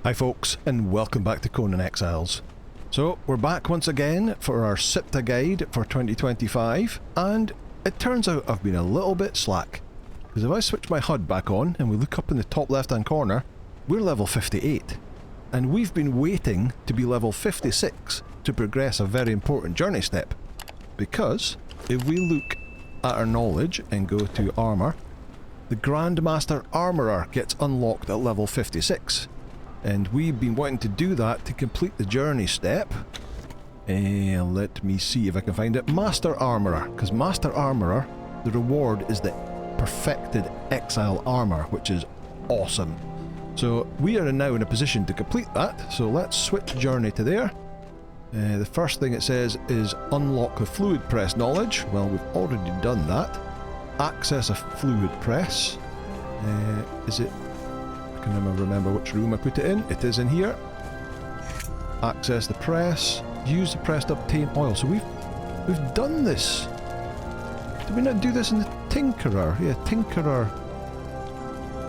Hi folks, and welcome back to Conan Exiles. So, we're back once again for our Siptah guide for 2025, and it turns out I've been a little bit slack. Because if I switch my HUD back on, and we look up in the top left hand corner, we're level 58. And we've been waiting to be level 56 to progress a very important journey step. Because, if we look at our knowledge and go to armour, the Grandmaster Armourer gets unlocked at level 56. And we've been wanting to do that to complete the journey step. And let me see if I can find it. Master Armourer, because Master Armourer, the reward is the perfected Exile Armour, which is awesome. So we are now in a position to complete that, so let's switch journey to there. The first thing it says is unlock the fluid press knowledge. Well, we've already done that. Access a fluid press. Is it... I can never remember which room I put it in. It is in here. Access the press. Use the press to obtain oil. So we've done this. Did we not do this in the Tinkerer? Yeah, Tinkerer.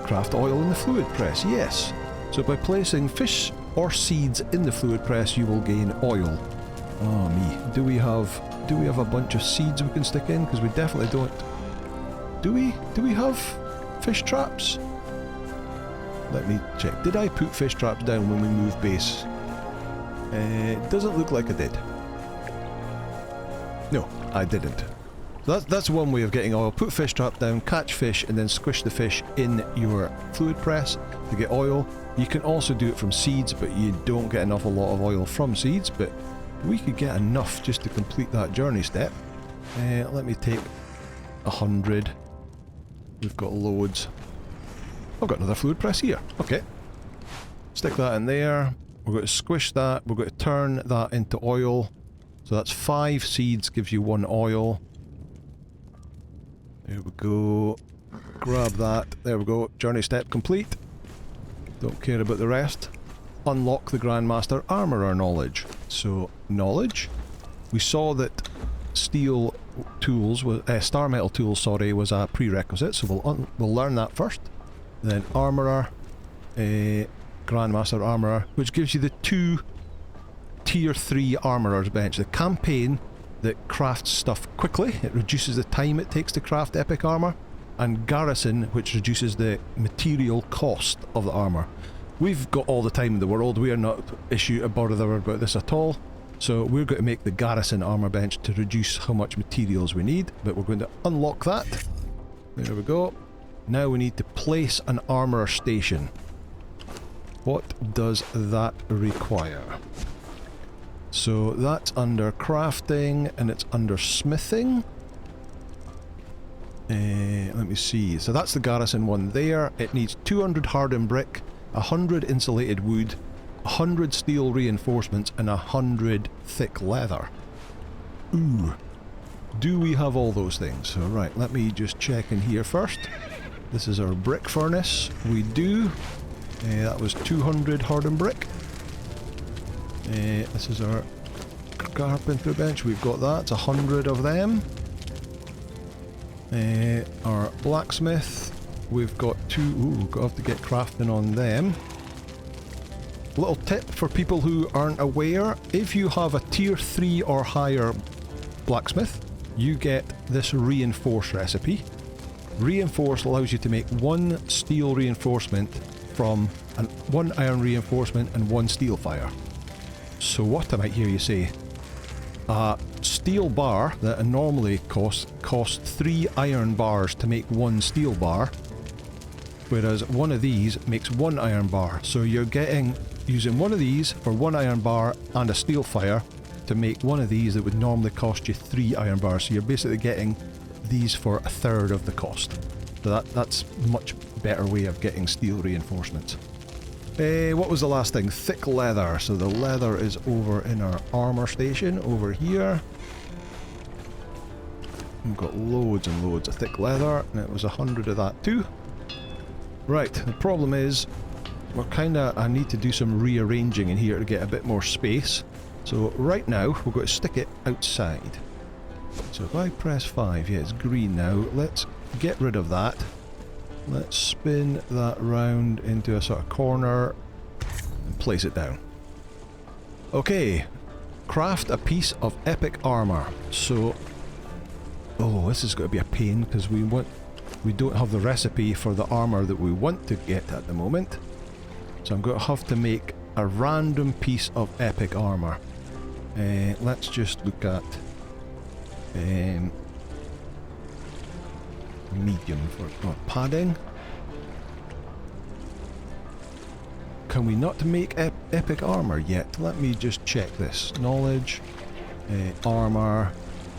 Craft oil in the fluid press. Yes. So by placing fish or seeds in the fluid press, you will gain oil. Oh me. Do we have a bunch of seeds we can stick in? Because we definitely don't. Do we have fish traps? Let me check. Did I put fish traps down when we moved base? It doesn't look like I did. No, I didn't. That's one way of getting oil. Put fish trap down, catch fish, and then squish the fish in your fluid press to get oil. You can also do it from seeds, but you don't get an awful lot of oil from seeds, but we could get enough just to complete that journey step. Let me take 100. We've got loads. I've got another fluid press here. Okay. Stick that in there. We're going to squish that. We're going to turn that into oil. So that's 5 seeds gives you 1 oil. There we go. Grab that. There we go. Journey step complete. Don't care about the rest. Unlock the Grandmaster Armourer knowledge. So, knowledge. We saw that steel tools, star metal tools, sorry, was a prerequisite. So we'll learn that first. Then Armourer, Grandmaster Armourer, which gives you the 2 Tier 3 Armourer's bench. The campaign that crafts stuff quickly, it reduces the time it takes to craft epic armour, and Garrison, which reduces the material cost of the armour. We've got all the time in the world, we are not bothered about this at all, so we're going to make the Garrison armour bench to reduce how much materials we need, but we're going to unlock that. There we go. Now we need to place an armourer station. What does that require? So that's under crafting and it's under smithing. Let me see. So that's the Garrison one there. It needs 200 hardened brick, 100 insulated wood, 100 steel reinforcements and 100 thick leather. Ooh. Do we have all those things? Alright, let me just check in here first. This is our brick furnace. We do. That was 200 hardened brick. This is our carpenter bench. We've got that. It's 100 of them. Our blacksmith. We've got 2. Ooh, got to have to get crafting on them. Little tip for people who aren't aware. If you have a tier 3 or higher blacksmith, you get this reinforce recipe. Reinforce allows you to make 1 steel reinforcement from 1 iron reinforcement and 1 steel fire. So what I might hear you say, a steel bar that normally costs 3 iron bars to make 1 steel bar, whereas one of these makes 1 iron bar. So you're using one of these for 1 iron bar and a steel fire to make one of these that would normally cost you 3 iron bars. So you're basically getting these for 1/3 of the cost. So that's much better way of getting steel reinforcements. What was the last thing? Thick leather. So the leather is over in our armour station over here. We've got loads and loads of thick leather, and it was 100 of that too. Right, the problem is I need to do some rearranging in here to get a bit more space. So right now we're going to stick it outside. So if I press 5, yeah, it's green now. Let's get rid of that. Let's spin that round into a sort of corner. and place it down. Okay, craft a piece of epic armor. So, oh, this is going to be a pain because we don't have the recipe for the armor that we want to get at the moment. So I'm going to have to make a random piece of epic armor. Let's just look at medium for padding. Can we not make epic armor yet? Let me just check this. Knowledge, armor,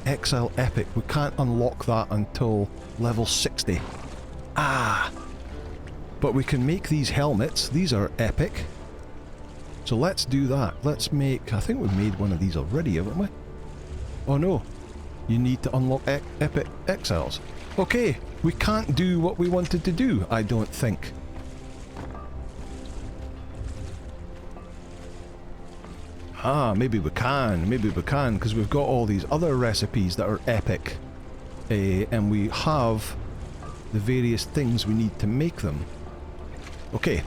Exile epic. We can't unlock that until level 60. Ah! But we can make these helmets. These are epic. So let's do that. Let's make... I think we've made one of these already, haven't we? Oh no. You need to unlock epic exiles. Okay, we can't do what we wanted to do, I don't think. Ah, maybe we can, because we've got all these other recipes that are epic. And we have the various things we need to make them. Okay,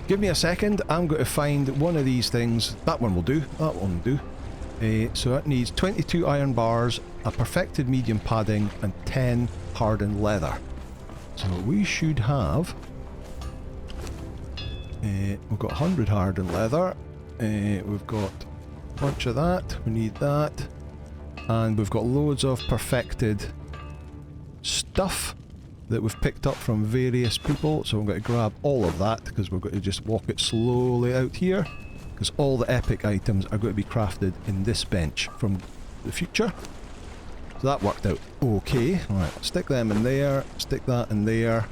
give me a second, I'm going to find one of these things. That one will do, that one will do. So that needs 22 iron bars, a perfected medium padding, and 10 hardened leather. So we should have... we've got 100 hardened leather, we've got a bunch of that, we need that, and we've got loads of perfected stuff that we've picked up from various people, so I'm going to grab all of that because we're going to just walk it slowly out here, because all the epic items are going to be crafted in this bench from the future. So that worked out okay. Right, stick them in there, stick that in there,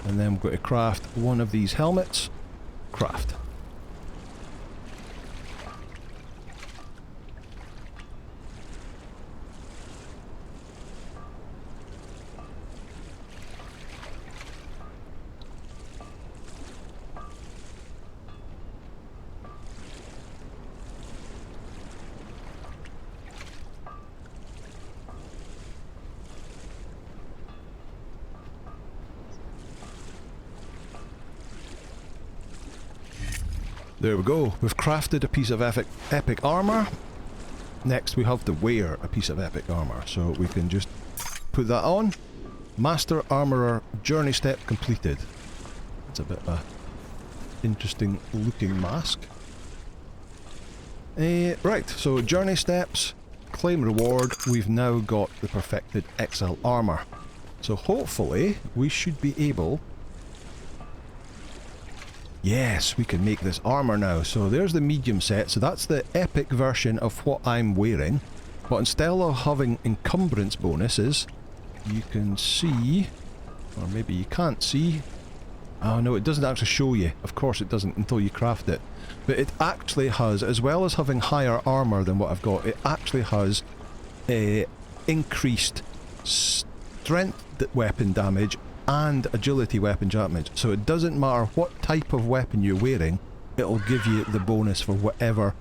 and then we're going to craft one of these helmets. Craft. There we go, we've crafted a piece of epic armor. Next we have to wear a piece of epic armor, so we can just put that on. Master Armourer journey step completed. That's a bit of a interesting looking mask. Right, so journey steps, claim reward, we've now got the perfected Exile Armour. So hopefully we should be able... Yes, we can make this armour now. So there's the medium set, so that's the epic version of what I'm wearing. But instead of having encumbrance bonuses, you can see, or maybe you can't see. Oh no, it doesn't actually show you. Of course it doesn't until you craft it. But it actually has, as well as having higher armour than what I've got, it actually has increased strength weapon damage and agility weapon damage. So it doesn't matter what type of weapon you're wearing, it'll give you the bonus for whatever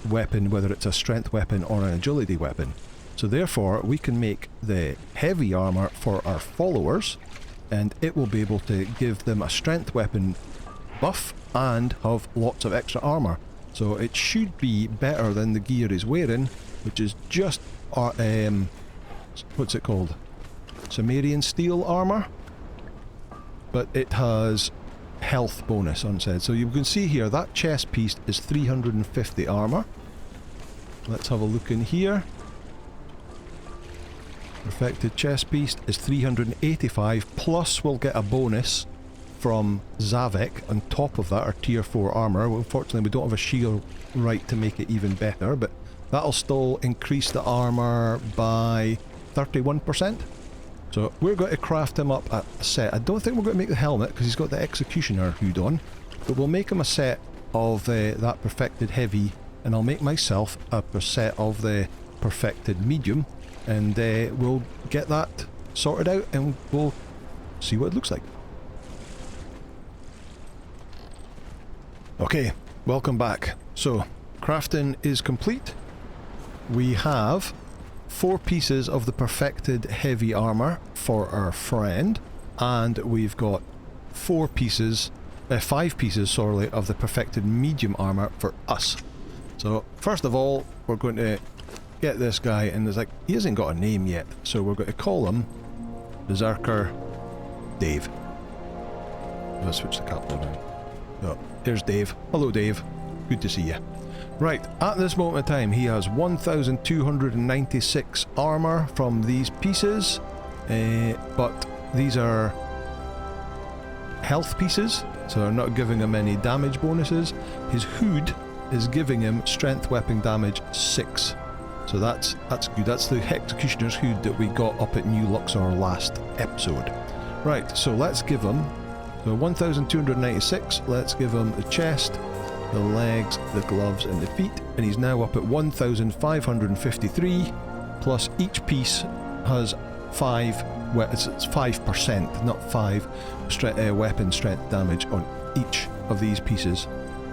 weapon, whether it's a strength weapon or an agility weapon. So therefore we can make the heavy armour for our followers, and it will be able to give them a strength weapon buff and have lots of extra armour. So it should be better than the gear he's wearing, which is just what's it called? Sumerian steel armour. But it has health bonus unsaid. So you can see here that chest piece is 350 armour. Let's have a look in here. Perfected chest piece is 385, plus we'll get a bonus from Zavek on top of that, our tier 4 armour. Well, unfortunately we don't have a shield right to make it even better, but that'll still increase the armour by 31%. So we're going to craft him up a set. I don't think we're going to make the helmet because he's got the Executioner hood on, but we'll make him a set of that perfected heavy, and I'll make myself a set of the perfected medium, and we'll get that sorted out and we'll see what it looks like. Okay, welcome back. So crafting is complete. We have 4 pieces of the perfected heavy armour for our friend, and we've got 4 pieces 5 pieces, sorry, of the perfected medium armor for us. So first of all, we're going to get this guy, and there's like, he hasn't got a name yet, so we're going to call him Berserker Dave. I'll switch the captain around. Oh, there's Dave. Hello Dave, good to see you. Right, at this moment in time he has 1,296 armor from these pieces, but these are health pieces, so they're not giving him any damage bonuses. His hood is giving him strength weapon damage 6. So that's good. That's the Executioner's hood that we got up at New Luxor last episode. Right, so let's give him, so 1,296, let's give him the chest, the legs, the gloves and the feet, and he's now up at 1,553, plus each piece has 5, well, it's 5%, not 5, weapon strength damage on each of these pieces.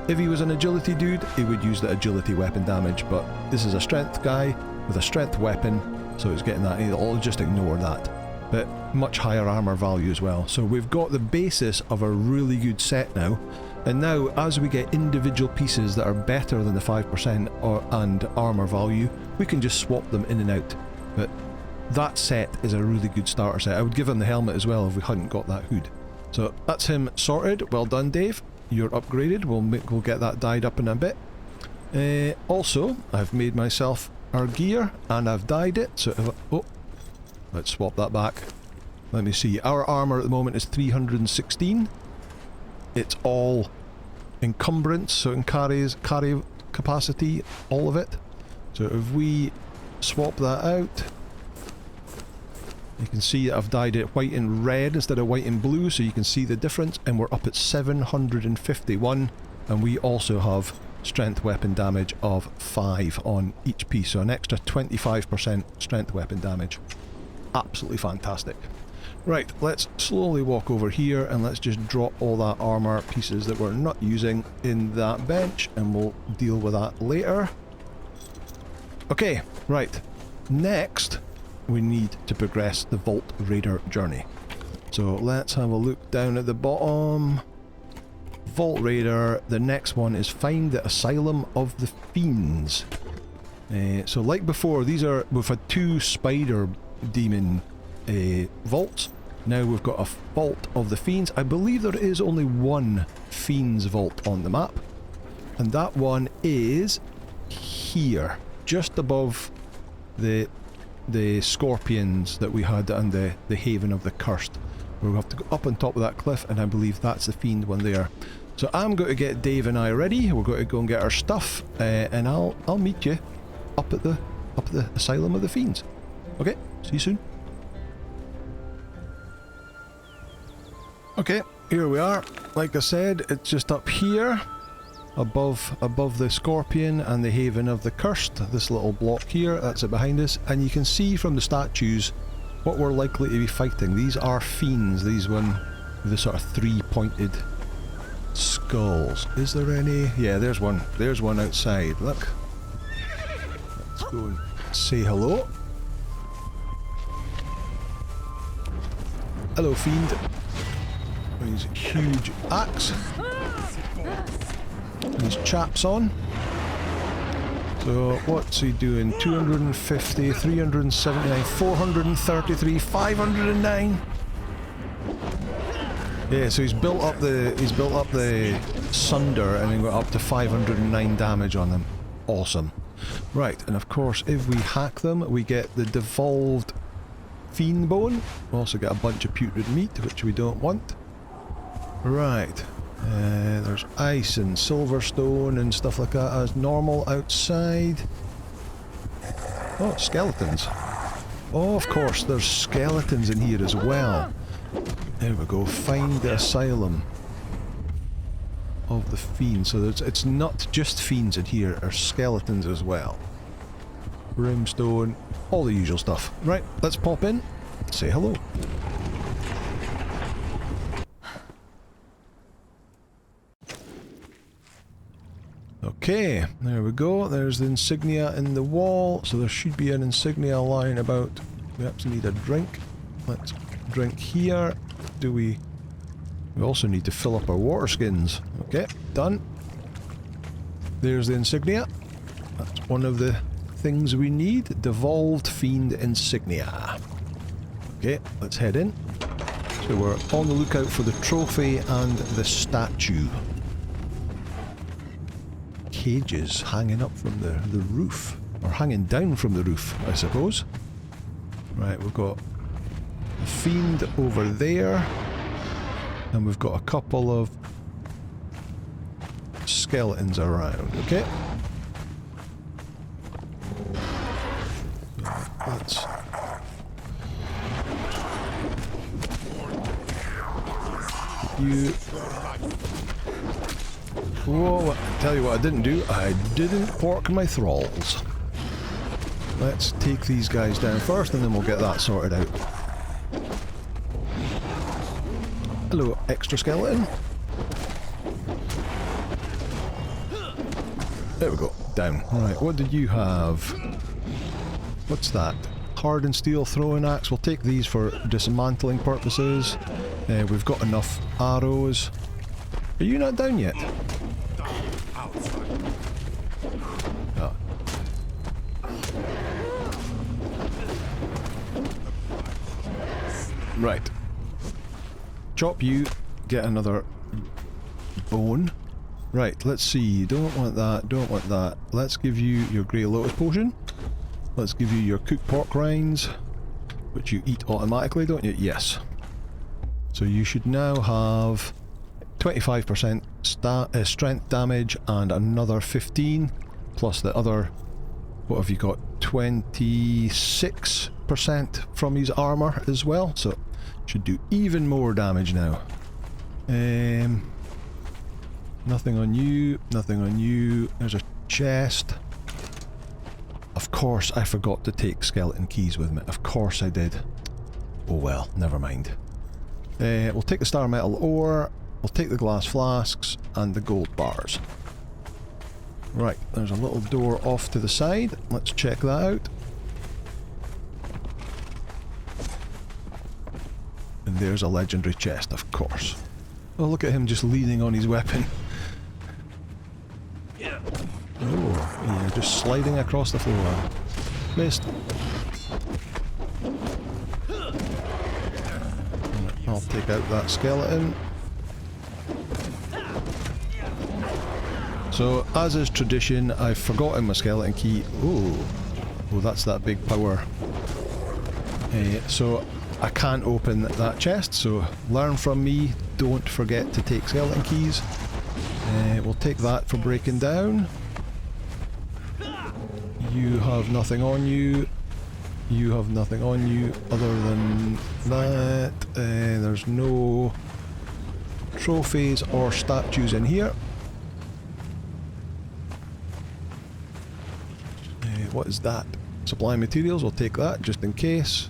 If he was an agility dude, he would use the agility weapon damage, but this is a strength guy with a strength weapon, so he's getting that. I'll just ignore that. But much higher armor value as well. So we've got the basis of a really good set now, and now as we get individual pieces that are better than the 5% and armor value, we can just swap them in and out. But that set is a really good starter set. I would give him the helmet as well if we hadn't got that hood. So that's him sorted. Well done, Dave. You're upgraded. We'll get that dyed up in a bit. Also, I've made myself our gear and I've dyed it. So if let's swap that back. Let me see. Our armor at the moment is 316. It's all encumbrance, so it carry capacity, all of it. So if we swap that out, you can see that I've dyed it white and red instead of white and blue, so you can see the difference, and we're up at 751, and we also have strength weapon damage of 5 on each piece, so an extra 25% strength weapon damage. Absolutely fantastic. Right, let's slowly walk over here and let's just drop all that armor pieces that we're not using in that bench, and we'll deal with that later. Okay, right. Next, we need to progress the Vault Raider journey. So let's have a look down at the bottom. Vault Raider, the next one is find the Asylum of the Fiends. So like before, we've had 2 spider demon vaults. Now we've got a Vault of the Fiends. I believe there is only 1 Fiends vault on the map, and that one is here, just above the scorpions that we had and the Haven of the Cursed. We'll have to go up on top of that cliff, and I believe that's the Fiend one there. So I'm going to get Dave and I ready. We're going to go and get our stuff, and I'll meet you up at the Asylum of the Fiends. Okay, see you soon. Okay, here we are. Like I said, it's just up here, above the Scorpion and the Haven of the Cursed. This little block here, that's it behind us, and you can see from the statues what we're likely to be fighting. These are Fiends, these one with the sort of 3-pointed skulls. Is there any? Yeah, there's one. There's one outside, look. Let's go and say hello. Hello, Fiend. His huge axe. His chaps on. So what's he doing? 250, 379, 433, 509. Yeah, so he's built up the Sunder and then got up to 509 damage on them. Awesome. Right, and of course if we hack them we get the devolved Fiend bone. We also get a bunch of putrid meat, which we don't want. Right, there's ice and silverstone and stuff like that as normal outside. Oh, skeletons. Oh, of course, there's skeletons in here as well. There we go, find the Asylum of the Fiends. So it's not just Fiends in here, there's skeletons as well. Brimstone, all the usual stuff. Right, let's pop in, say hello. Okay, there we go. There's the insignia in the wall, so there should be an insignia lying about. We actually need a drink. Let's drink here. Do we We also need to fill up our water skins. Okay, done. There's the insignia. That's one of the things we need. Devolved Fiend insignia. Okay, let's head in. So we're on the lookout for the trophy and the statue. Cages hanging up from the roof. Or hanging down from the roof, I suppose. Right, we've got the Fiend over there. And we've got a couple of skeletons around, okay? Let's... You... Whoa, tell you what I didn't do. I didn't pork my thralls. Let's take these guys down first and then we'll get that sorted out. Hello, extra skeleton. There we go, down. Right, what did you have? What's that? Hardened steel throwing axe. We'll take these for dismantling purposes. We've got enough arrows. Are you not down yet? Oh. Right. Chop you, get another bone. Right, let's see. Don't want that, don't want that. Let's give you your Grey Lotus potion. Let's give you your cooked pork rinds, which you eat automatically, don't you? Yes. So you should now have 25% strength damage and another 15, plus the other, what have you got? 26% from his armour as well, so should do even more damage now. Nothing on you, nothing on you. There's a chest. Of course I forgot to take skeleton keys with me. Of course I did. Oh well, never mind. We'll take the star metal ore, we'll take the glass flasks and the gold bars. Right, there's a little door off to the side. Let's check that out. And there's a legendary chest, of course. Oh, look at him just leaning on his weapon. Oh, yeah, just sliding across the floor. Missed. I'll take out that skeleton. So, as is tradition, I've forgotten my skeleton key. Oh, that's that big power. So, I can't open that chest, so learn from me, don't forget to take skeleton keys. We'll take that for breaking down. You have nothing on you. You have nothing on you other than that. There's no trophies or statues in here. What is that? Supply materials, we'll take that just in case.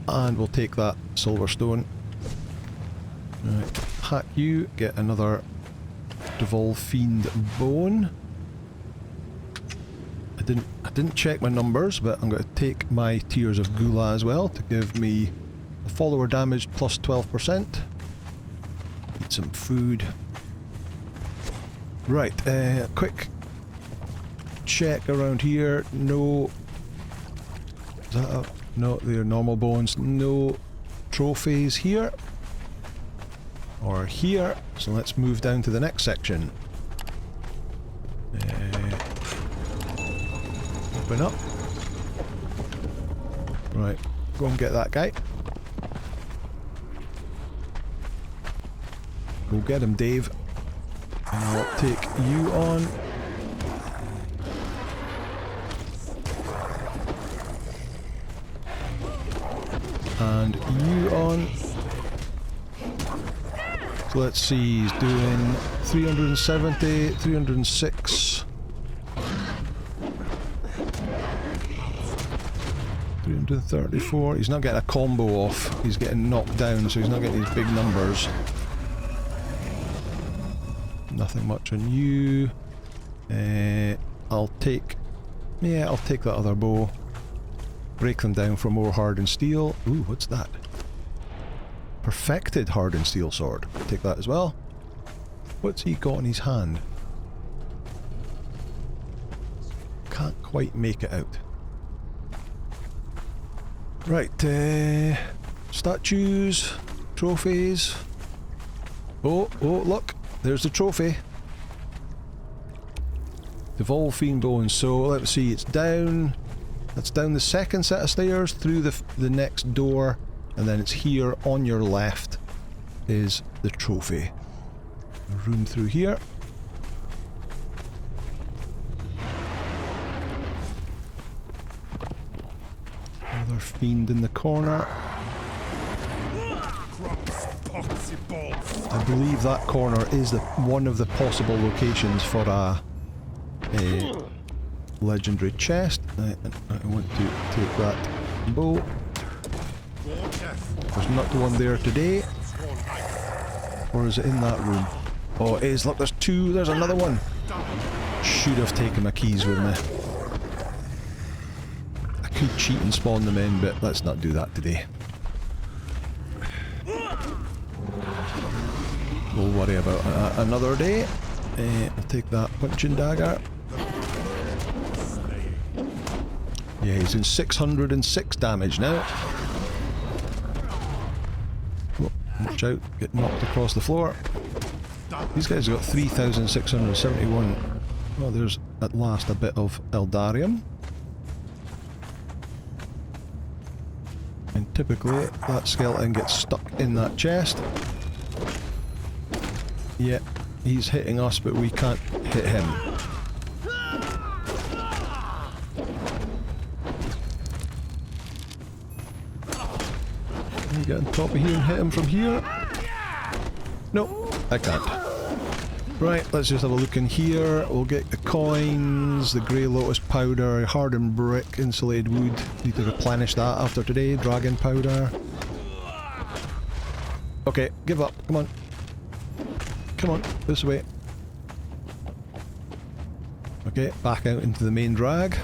And we'll take that silver stone. Right, hack you, get another Devolve Fiend bone. I didn't check my numbers, but I'm going to take my Tears of Gula as well to give me a follower damage plus 12%. Eat some food. Right, quick check around here. No. Is that a, no, they're normal bones. No trophies here. Or here. So let's move down to the next section. Open up. Right, go and get that guy. Go get him, Dave. And I'll take you on. And you on. So let's see, he's doing 370, 306. 334. He's not getting a combo off. He's getting knocked down, so he's not getting these big numbers. Nothing much on you. I'll take that other bow. Break them down for more hardened steel. Ooh, what's that? Perfected hardened steel sword. Take that as well. What's he got in his hand? Can't quite make it out. Right, statues, trophies. Oh, look, there's the trophy. Devolve Fiend Bones. So let's see, it's down. That's down the second set of stairs through the next door, and then it's here on your left is the trophy. A room through here. Another fiend in the corner. I believe that corner is one of the possible locations for a legendary chest. I want to take that bow. There's not the one there today. Or is it in that room? Oh, it is. Look, there's two. There's another one. Should have taken my keys with me. I could cheat and spawn them in, but let's not do that today. We'll worry about that another day. I'll take that punching dagger. Yeah, he's in 606 damage now. Oh, watch out, get knocked across the floor. These guys have got 3,671. Oh, there's at last a bit of Eldarium. And typically that skeleton gets stuck in that chest. Yeah, he's hitting us, but we can't hit him. Can you get on top of here and hit him from here? No, I can't. Right, let's just have a look in here. We'll get the coins, the grey lotus powder, hardened brick, insulated wood. Need to replenish that after today. Dragon powder. Okay, give up. Come on. Come on, this way. Okay, back out into the main drag.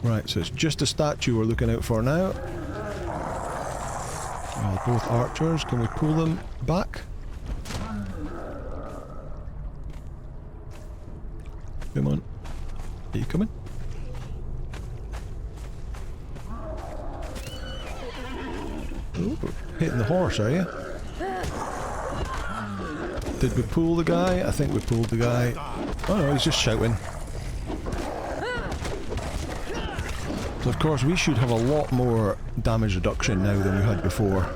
Right, so it's just a statue we're looking out for now. Oh, both archers, can we pull them back? Come on. Are you coming? Oh, hitting the horse, are you? Did we pull the guy? I think we pulled the guy. Oh no, he's just shouting. So of course we should have a lot more damage reduction now than we had before.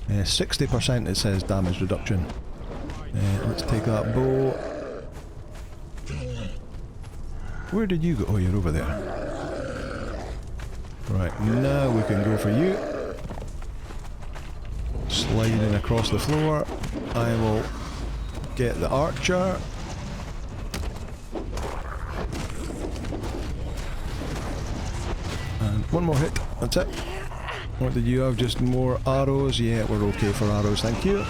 60% it says damage reduction. Let's take that bow. Where did you go? Oh, you're over there. Right, now we can go for you. Sliding across the floor. I will get the archer. And one more hit, that's it. What did you have? Just more arrows? Yeah, we're okay for arrows, thank you.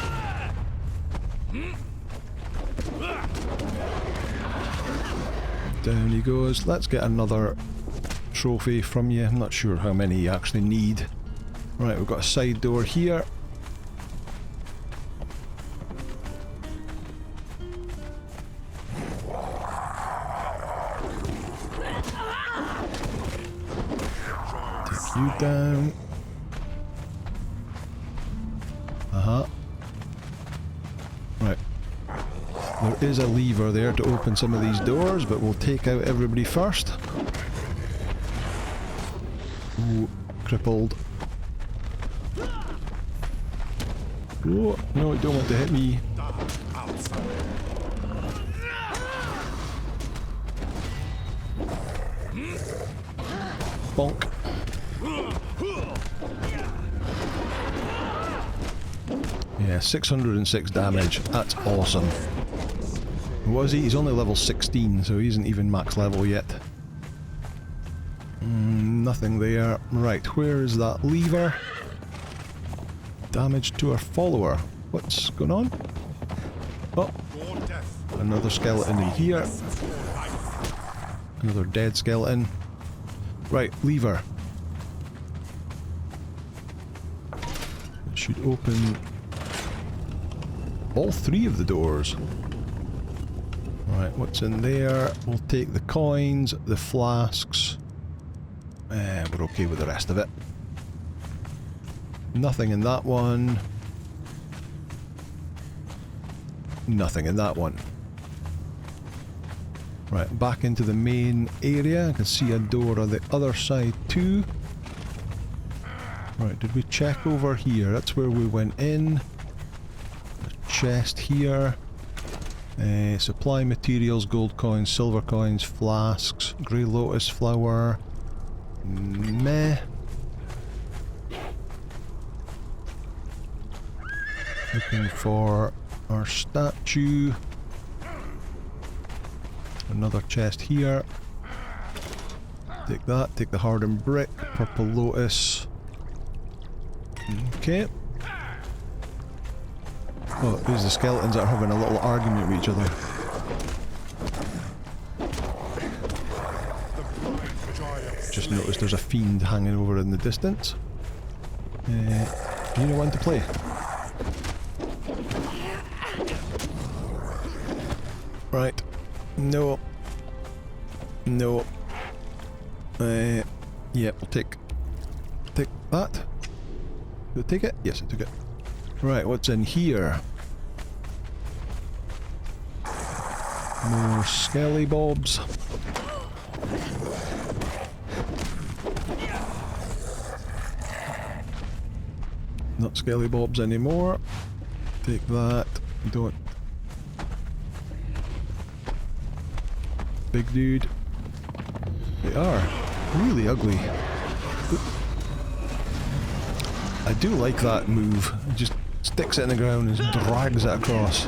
Down he goes. Let's get another trophy from you. I'm not sure how many you actually need. Right, we've got a side door here. Take you down. Right. There is a lever there to open some of these doors, but we'll take out everybody first. Ooh, crippled. Oh, no, you don't want to hit me. Bonk. Yeah, 606 damage. That's awesome. Was he? He's only level 16, so he isn't even max level yet. Nothing there. Right, where is that lever? Damage to our follower. What's going on? Oh, another skeleton in here. Another dead skeleton. Right, lever. should open all 3 of the doors. Right, what's in there? We'll take the coins, the flasks. We're okay with the rest of it. Nothing in that one. Nothing in that one. Right, back into the main area. I can see a door on the other side too. Right, did we check over here? That's where we went in. A chest here. Supply materials, gold coins, silver coins, flasks, grey lotus flower. Meh. Looking for our statue. Another chest here. Take that, take the hardened brick, purple lotus. Okay. Oh, there's the skeletons that are having a little argument with each other. Just noticed there's a fiend hanging over in the distance. You know when to play. Right. No. No. Yeah, we'll take that. Did I take it? Yes, I took it. Right, what's in here? More skelly bobs. Not skelly bobs anymore. Take that. Don't. Big dude. They are really ugly. I do like that move. It just sticks it in the ground and drags it across.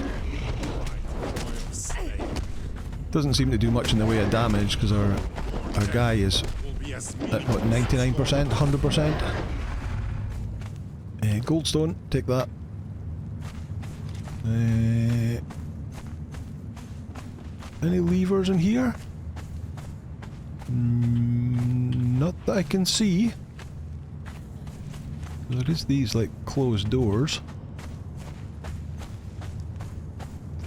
Doesn't seem to do much in the way of damage because our guy is at what, 99%, 100%. Goldstone, take that. Any levers in here? Not that I can see. There is these like closed doors.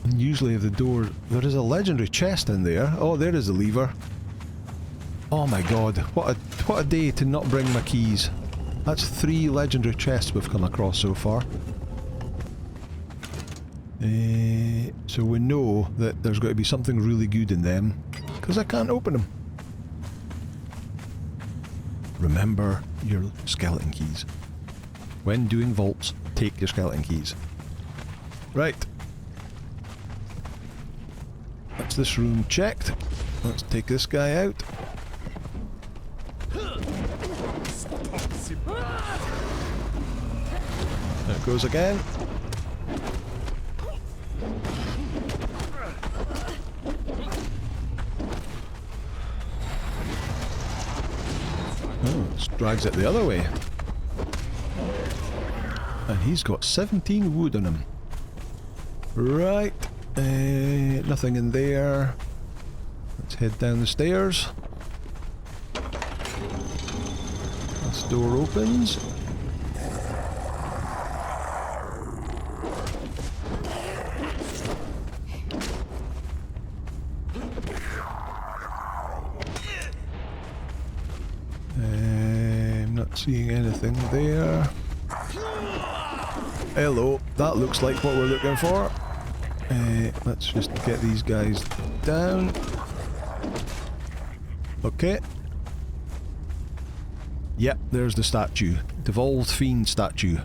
And usually if the door... There is a legendary chest in there. Oh, there is a lever. Oh my god, what a day to not bring my keys. That's 3 legendary chests we've come across so far. So we know that there's got to be something really good in them, because I can't open them. Remember your skeleton keys. When doing vaults, take your skeleton keys. Right. That's this room checked. Let's take this guy out. There it goes again. Oh, this drags it the other way. And he's got 17 wood on him. Right. Nothing in there. Let's head down the stairs. This door opens. I'm not seeing anything there. Hello, that looks like what we're looking for. Let's just get these guys down. Okay. Yep, there's the statue. Devolved Fiend statue.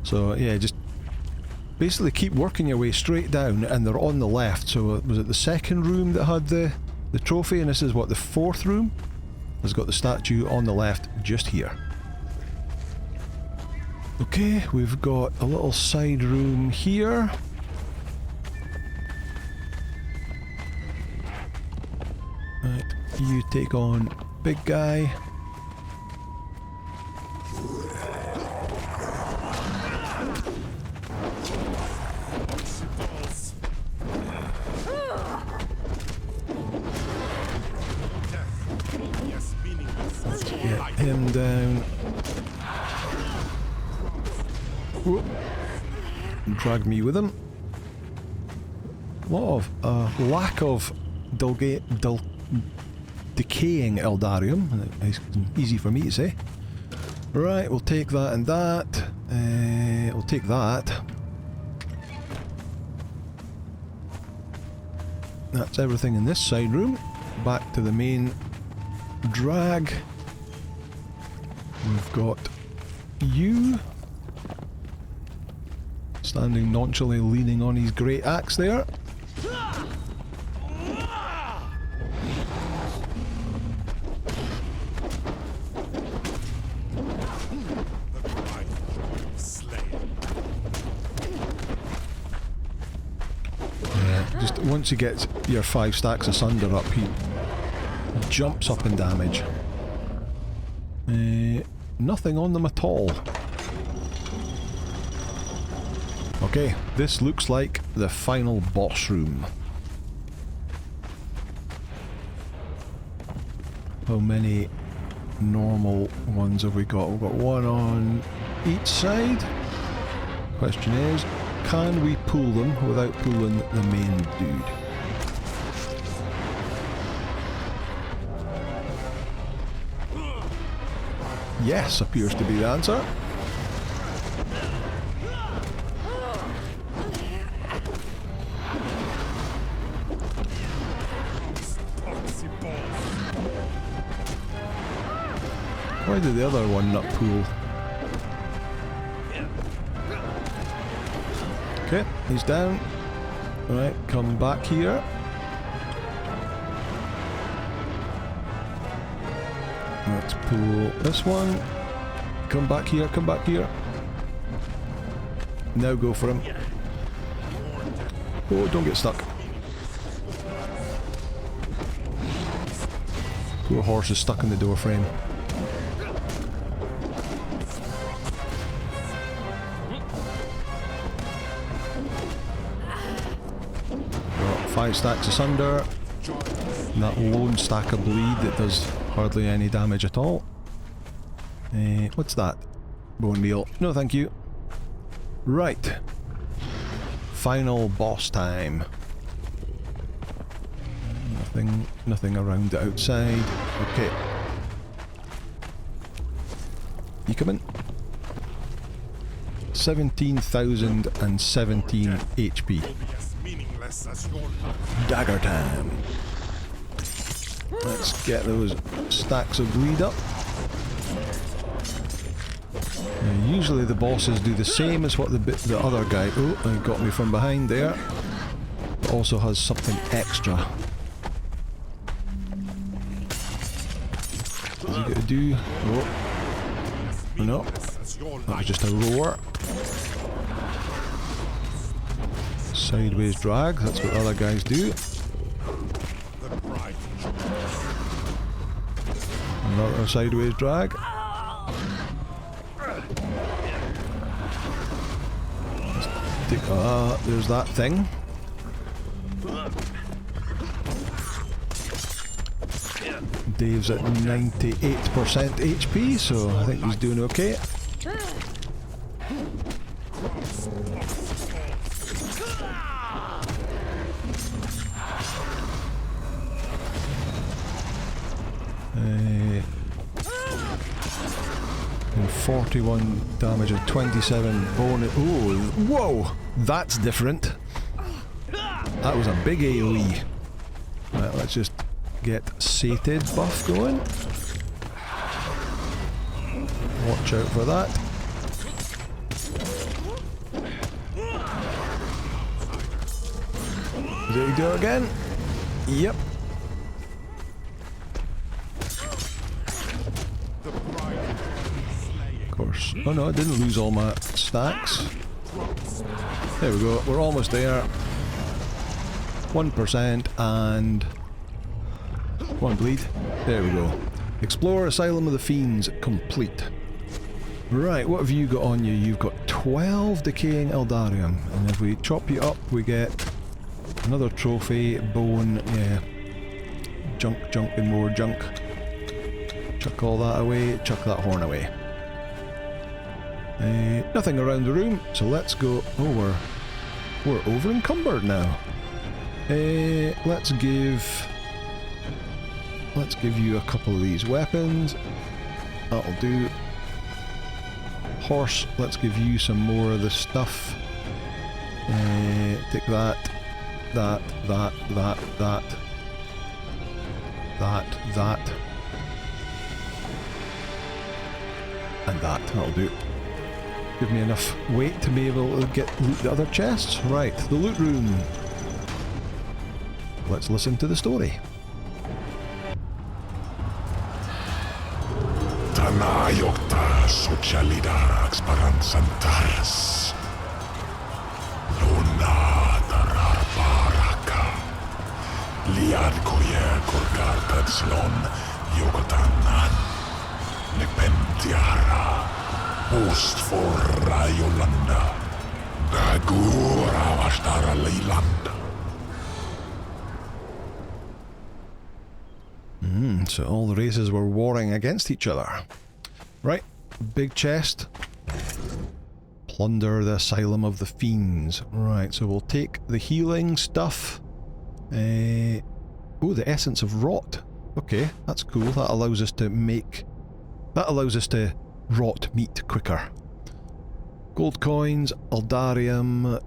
So yeah, just basically keep working your way straight down and they're on the left. So was it the second room that had the trophy, and this is what, the 4th room? Has got the statue on the left just here. Okay, we've got a little side room here. Right, you take on big guy. Let's get him down. Whoop. Drag me with him. A lot of lack of decaying Eldarium. It's easy for me to say. Right, we'll take that and that. We'll take that. That's everything in this side room. Back to the main drag. We've got you standing nonchalantly leaning on his great axe there. Just once you get your 5 stacks asunder up, he jumps up in damage. Nothing on them at all. Okay, this looks like the final boss room. How many normal ones have we got? We've got one on each side. Question is, can we pull them without pulling the main dude? Yes, appears to be the answer. Why did the other one not pull? Okay, he's down. Alright, come back here. Let's pull this one. Come back here, come back here. Now go for him. Oh, don't get stuck. Poor horse is stuck in the door frame. Got 5 stacks asunder. And that lone stack of bleed that does hardly any damage at all. What's that? Bone meal. No thank you. Right. Final boss time. Nothing around the outside. Okay. You coming? 17,017 HP. Dagger time. Let's get those stacks of bleed up. Now, usually the bosses do the same as what the other guy... Oh, he got me from behind there. But also has something extra. What's he got to do? Oh. No. That was just a roar. Sideways drag, that's what other guys do. Another sideways drag. There's that thing. Dave's at 98% HP, so I think he's doing okay. And 41 damage and 27 bonus. Oh, whoa! That's different. That was a big AoE. Right, let's just get sated buff going. Watch out for that. Did he do it again? Yep. Of course. Oh no, I didn't lose all my stacks. There we go, we're almost there. 1% and... one bleed. There we go. Explore Asylum of the Fiends complete. Right, what have you got on you? You've got 12 decaying Eldarium. And if we chop you up, we get another trophy, bone, yeah. Junk, and more junk. Chuck all that away, chuck that horn away. Nothing around the room, so let's go. Oh, we're over encumbered now. Let's give you a couple of these weapons. That'll do. Horse, let's give you some more of the stuff. Take that, that, and that. That'll do. Give me enough weight to be able to loot the other chests. Right, the loot room. Let's listen to the story. Tanayokta socialidarax paransantaras. Luna tarar baraka. Liad koye korgartad slon yokotanan. Nepentiara. Ostforra Yolanda. Dagura vastara leilanda. So all the races were warring against each other. Right, big chest. Plunder the Asylum of the Fiends. Right, so we'll take the healing stuff. Oh, the essence of rot. Okay, that's cool. That allows us to rot meat quicker. Gold coins, Aldarium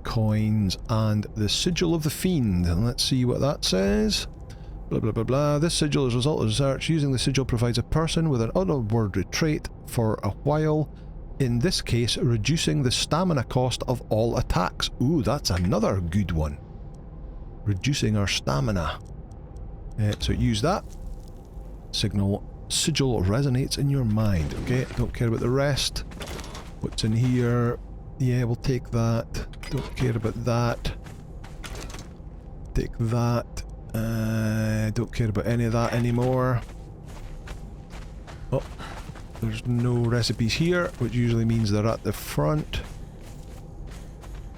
coins, and the Sigil of the Fiend. And let's see what that says. Blah blah blah blah. This sigil is a result of research. Using the sigil provides a person with an unworded trait for a while. In this case, reducing the stamina cost of all attacks. Ooh, that's another good one. Reducing our stamina. So use that. Sigil resonates in your mind. Okay, don't care about the rest. What's in here? Yeah, we'll take that. Don't care about that. Take that. Don't care about any of that anymore. Oh, there's no recipes here, which usually means they're at the front.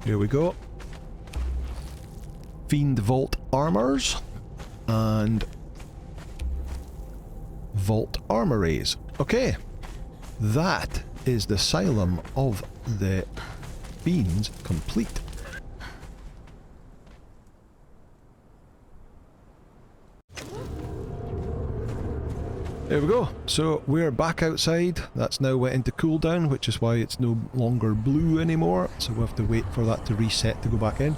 Here we go. Fiend Vault Armours and Vault Armories. Okay, that is the Asylum of the Fiends complete. There we go. So we're back outside. That's now went into cooldown, which is why it's no longer blue anymore. So we'll have to wait for that to reset to go back in.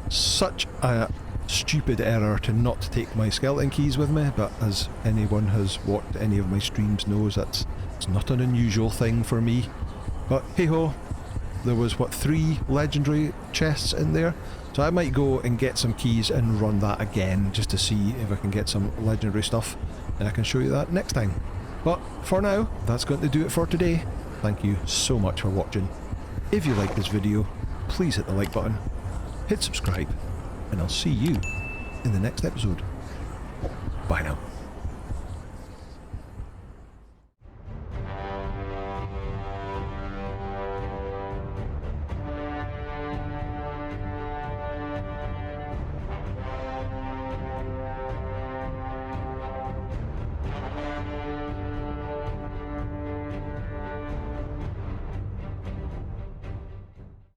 Such a stupid error to not take my skeleton keys with me, but as anyone has watched any of my streams knows, it's not an unusual thing for me. But hey ho, there was what, 3 legendary chests in there, so I might go and get some keys and run that again just to see if I can get some legendary stuff, and I can show you that next time. But for now, that's going to do it for today. Thank you so much for watching. If you like this video, please hit the like button, hit subscribe, and I'll see you in the next episode. Bye now.